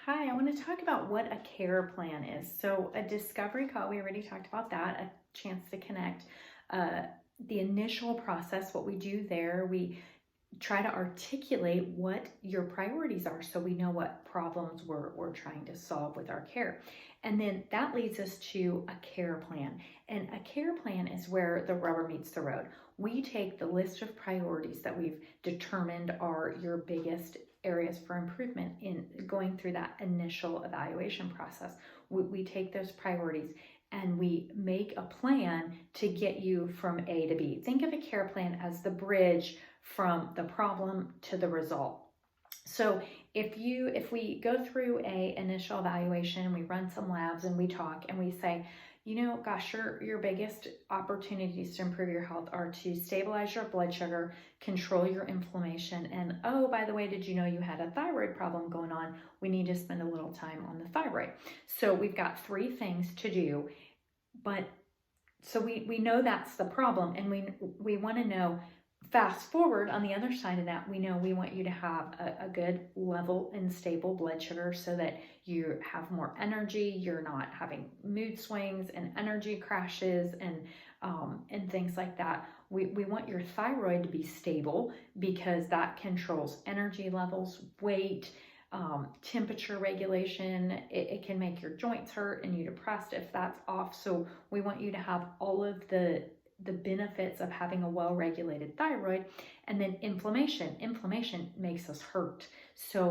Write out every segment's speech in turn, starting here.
Hi, I want to talk about what a care plan is. So, a discovery call, we already talked about that, a chance to connect. Uh, the initial process, what we do there, we try to articulate what your priorities are so we know what problems we're trying to solve with our care. And then that leads us to a care plan. And a care plan is where the rubber meets the road. We take the list of priorities that we've determined are your biggest areas for improvement in going through that initial evaluation process. We take those priorities and we make a plan to get you from A to B. Think of a care plan as the bridge from the problem to the result. So if we go through a initial evaluation, we run some labs and we talk and we say, gosh, your biggest opportunities to improve your health are to stabilize your blood sugar, control your inflammation, and oh, by the way, did you know you had a thyroid problem going on? We need to spend a little time on the thyroid. So we've got three things to do, but so we know that's the problem, and we want to know. Fast forward on the other side of that, we know we want you to have a good level and stable blood sugar so that you have more energy, you're not having mood swings and energy crashes and things like that. We want your thyroid to be stable because that controls energy levels, weight, temperature regulation. It can make your joints hurt and you depressed if that's off. So we want you to have all of the benefits of having a well-regulated thyroid. And then inflammation makes us hurt, so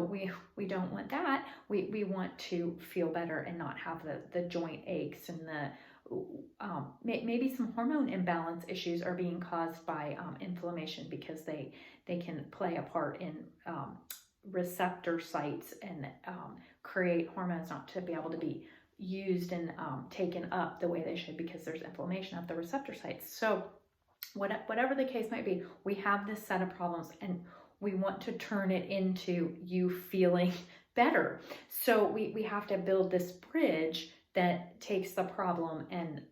we don't want that. We want to feel better and not have the joint aches and the maybe some hormone imbalance issues are being caused by inflammation because they can play a part in receptor sites and create hormones not to be able to be used and taken up the way they should because there's inflammation at the receptor sites. So whatever the case might be, we have this set of problems and we want to turn it into you feeling better. So we have to build this bridge that takes the problem and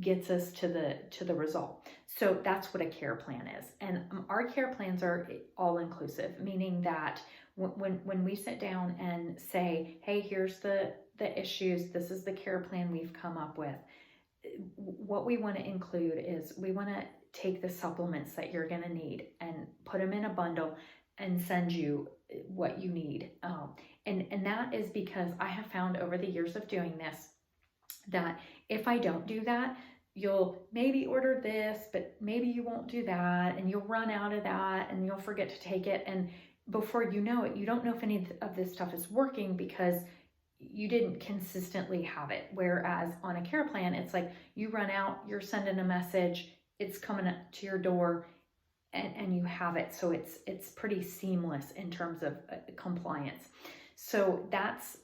gets us to the result. So that's what a care plan is. And our care plans are all inclusive, meaning that when we sit down and say, hey, here's the issues, this is the care plan we've come up with, what we want to include is we want to take the supplements that you're going to need and put them in a bundle and send you what you need. And that is because I have found over the years of doing this that if I don't do that, you'll maybe order this, but maybe you won't do that, and you'll run out of that and you'll forget to take it. And before you know it, you don't know if any of this stuff is working because you didn't consistently have it. Whereas on a care plan, it's like you run out, you're sending a message, it's coming up to your door, and you have it. So it's pretty seamless in terms of compliance. So that's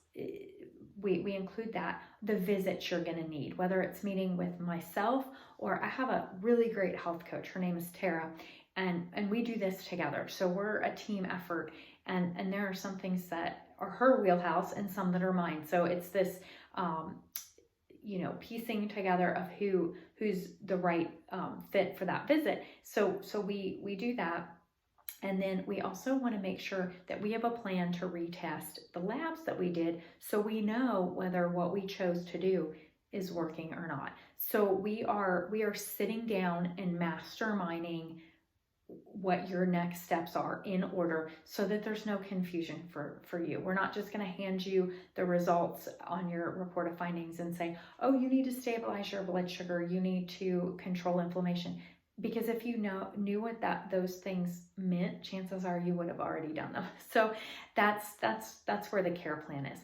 we include that. The visits you're going to need, whether it's meeting with myself or I have a really great health coach. Her name is Tara, and we do this together. So we're a team effort, and there are some things that are her wheelhouse and some that are mine. So it's this piecing together of who's the right fit for that visit. So we do that. And then we also want to make sure that we have a plan to retest the labs that we did so we know whether what we chose to do is working or not. So we are sitting down and masterminding what your next steps are in order so that there's no confusion for you. We're not just going to hand you the results on your report of findings and say, oh, you need to stabilize your blood sugar, you need to control inflammation. Because if you knew what those things meant, chances are you would have already done them. So that's where the care plan is.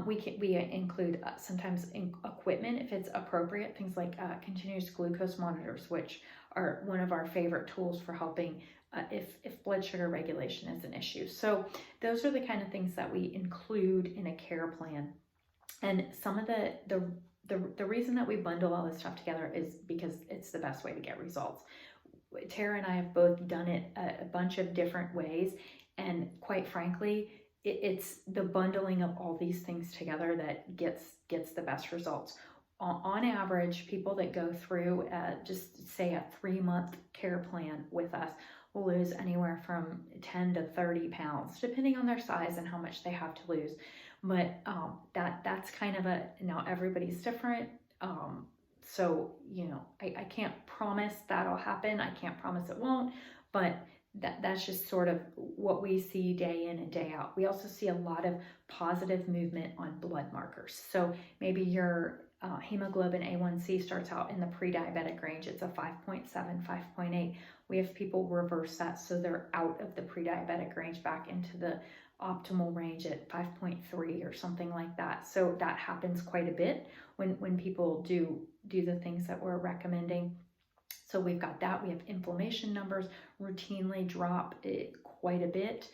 We include sometimes equipment if it's appropriate, things like continuous glucose monitors, which are one of our favorite tools for helping if blood sugar regulation is an issue. So those are the kind of things that we include in a care plan. And some of the reason that we bundle all this stuff together is because it's the best way to get results. Tara and I have both done it a bunch of different ways, and quite frankly, it's the bundling of all these things together that gets the best results. On average, people that go through just say a 3-month care plan with us will lose anywhere from 10 to 30 pounds, depending on their size and how much they have to lose. But that's kind of now everybody's different. So, I can't promise that'll happen. I can't promise it won't, but that's just sort of what we see day in and day out. We also see a lot of positive movement on blood markers. So maybe your hemoglobin A1C starts out in the pre-diabetic range. It's a 5.7, 5.8. We have people reverse that, so they're out of the pre-diabetic range back into the optimal range at 5.3 or something like that. So that happens quite a bit when people do the things that we're recommending. So we've got that. We have inflammation numbers routinely drop quite a bit.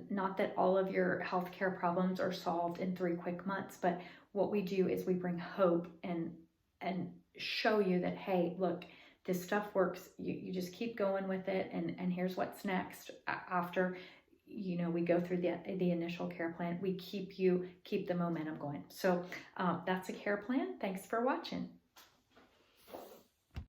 Not that all of your healthcare problems are solved in 3 quick months, but what we do is we bring hope and show you that, hey, look, this stuff works. You just keep going with it, and here's what's next after we go through the initial care plan. We keep the momentum going. So that's a care plan. Thanks for watching.